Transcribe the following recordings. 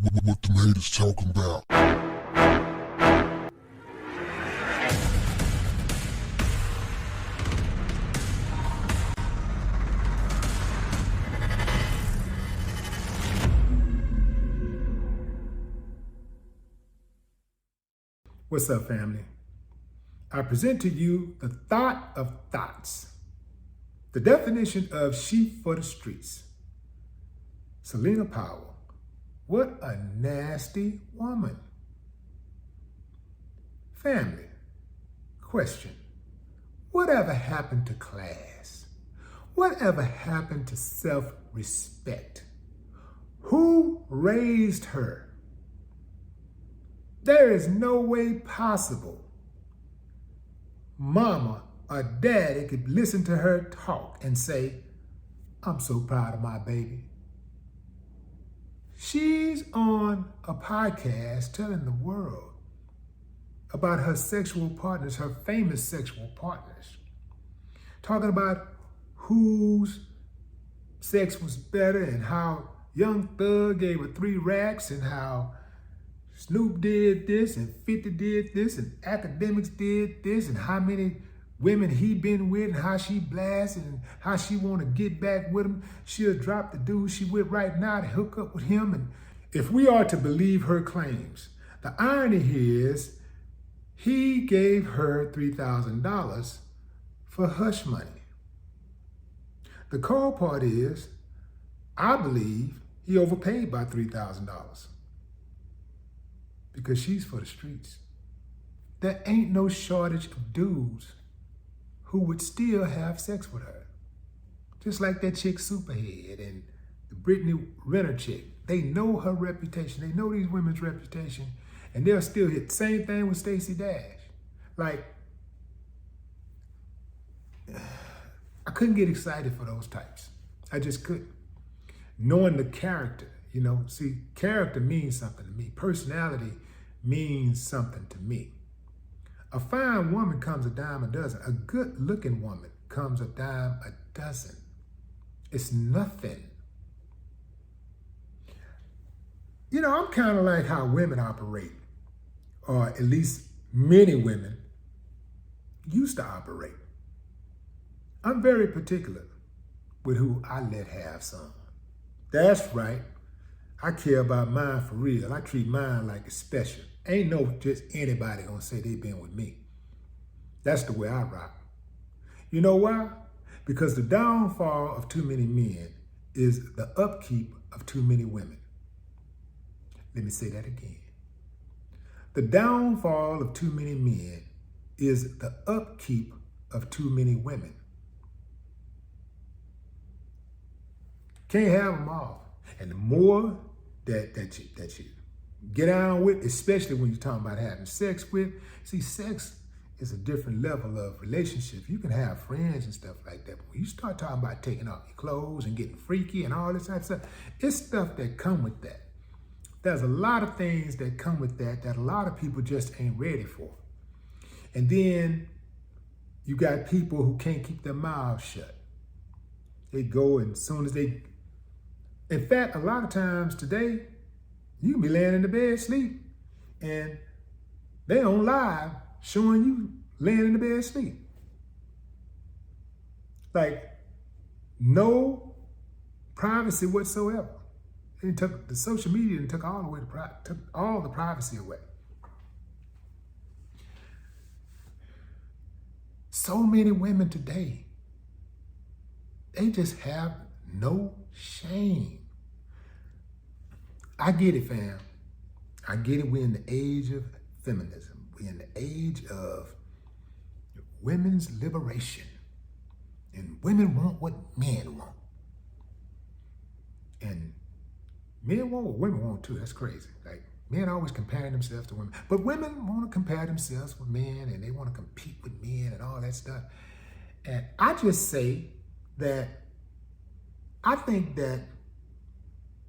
What them haters talking about? What's up, family? I present to you the thought of thoughts. The definition of sheep for the streets. Selena Powell. What a nasty woman. Family. Question. Whatever happened to class? Whatever happened to self-respect? Who raised her? There is no way possible mama or daddy could listen to her talk and say, I'm so proud of my baby. She's on a podcast telling the world about her sexual partners, her famous sexual partners, talking about whose sex was better and how YoungThug gave her 3 racks and how Snoop did this and 50 did this and academics did this and how many women he been with and how she blasted and how she want to get back with him. She'll drop the dude she with right now to hook up with him. And if we are to believe her claims, the irony here is he gave her $3,000 for hush money. The cold part is, I believe he overpaid by $3,000. Because she's for the streets. There ain't no shortage of dudes who would still have sex with her. Just like that chick Superhead and the Brittany Renner chick. They know her reputation. They know these women's reputation. And they'll still hit the same thing with Stacey Dash. Like, I couldn't get excited for those types. I just couldn't. Knowing the character. You know, see, character means something to me. Personality means something to me. A fine woman comes a dime a dozen. A good-looking woman comes a dime a dozen. It's nothing. You know, I'm kind of like how women operate, or at least many women used to operate. I'm very particular with who I let have some. That's right. I care about mine for real. I treat mine like it's special. Ain't no just anybody gonna say they been with me. That's the way I rock. You know why? Because the downfall of too many men is the upkeep of too many women. Let me say that again. The downfall of too many men is the upkeep of too many women. Can't have them all. And the more that you get on with, especially when you're talking about having sex with. See, sex is a different level of relationship. You can have friends and stuff like that, but when you start talking about taking off your clothes and getting freaky and all this type of stuff, it's stuff that come with that. There's a lot of things that come with that a lot of people just ain't ready for. And then you got people who can't keep their mouths shut. They go and as soon as they... In fact, a lot of times today, you can be laying in the bed asleep and they on live showing you laying in the bed asleep. Like, no privacy whatsoever. They took the social media and took all the privacy away. So many women today, they just have no shame. I get it, fam. I get it. We're in the age of feminism. We're in the age of women's liberation. And women want what men want. And men want what women want too. That's crazy. Like, men always comparing themselves to women. But women want to compare themselves with men and they want to compete with men and all that stuff. And I just say that I think that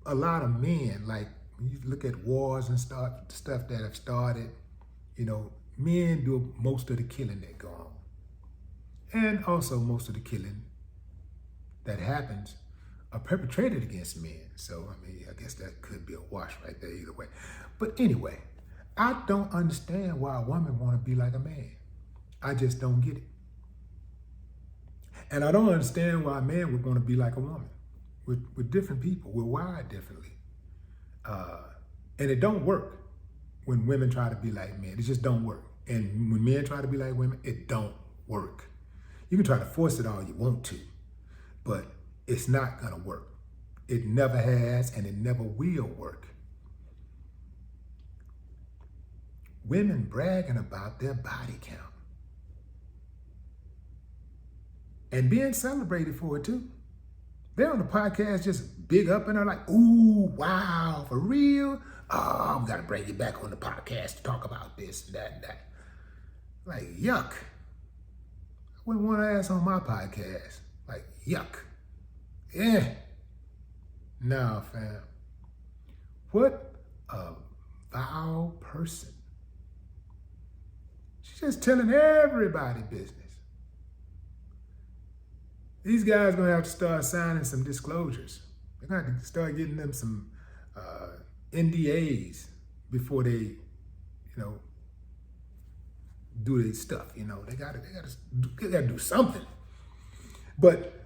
a lot of men, like when you look at wars and stuff that have started, you know, men do most of the killing that go on. And also most of the killing that happens are perpetrated against men. So, I mean, I guess that could be a wash right there either way. But anyway, I don't understand why a woman want to be like a man. I just don't get it. And I don't understand why a man would want to be like a woman. With different people, we're wired differently. And it don't work when women try to be like men. It just don't work. And when men try to be like women, it don't work. You can try to force it all you want to, but it's not gonna work. It never has, and it never will work. Women bragging about their body count and being celebrated for it too. They're on the podcast just big up and they're like, ooh, wow, for real? Oh, I'm gonna bring you back on the podcast to talk about this and that and that. Like, yuck. I wouldn't want to ask on my podcast. Like, yuck. Yeah. No, fam. What a vile person. She's just telling everybody business. These guys are going to have to start signing some disclosures. They're going to have to start getting them some NDAs before they, do their stuff. They got to do something. But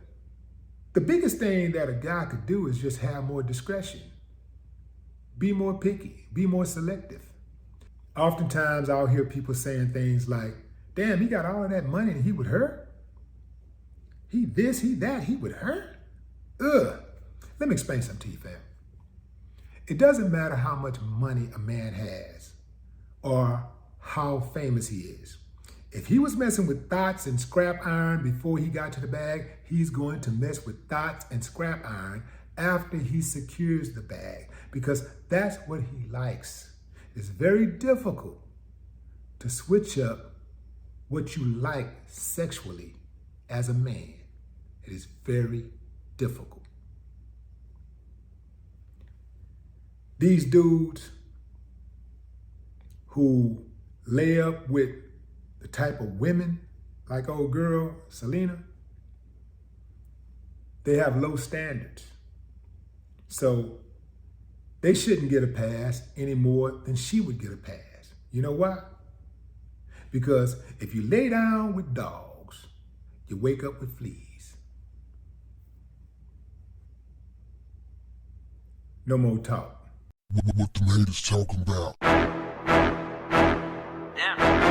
the biggest thing that a guy could do is just have more discretion. Be more picky. Be more selective. Oftentimes I'll hear people saying things like, damn, he got all of that money and he with her? He this, he that, he with her? Ugh. Let me explain something to you, fam. It doesn't matter how much money a man has or how famous he is. If he was messing with Thots and scrap iron before he got to the bag, he's going to mess with Thots and scrap iron after he secures the bag, because that's what he likes. It's very difficult to switch up what you like sexually as a man. It is very difficult. These dudes who lay up with the type of women like old girl Selena, they have low standards. So they shouldn't get a pass any more than she would get a pass. You know why? Because if you lay down with dogs, you wake up with fleas. No more talk. What the haters talking about? Yeah.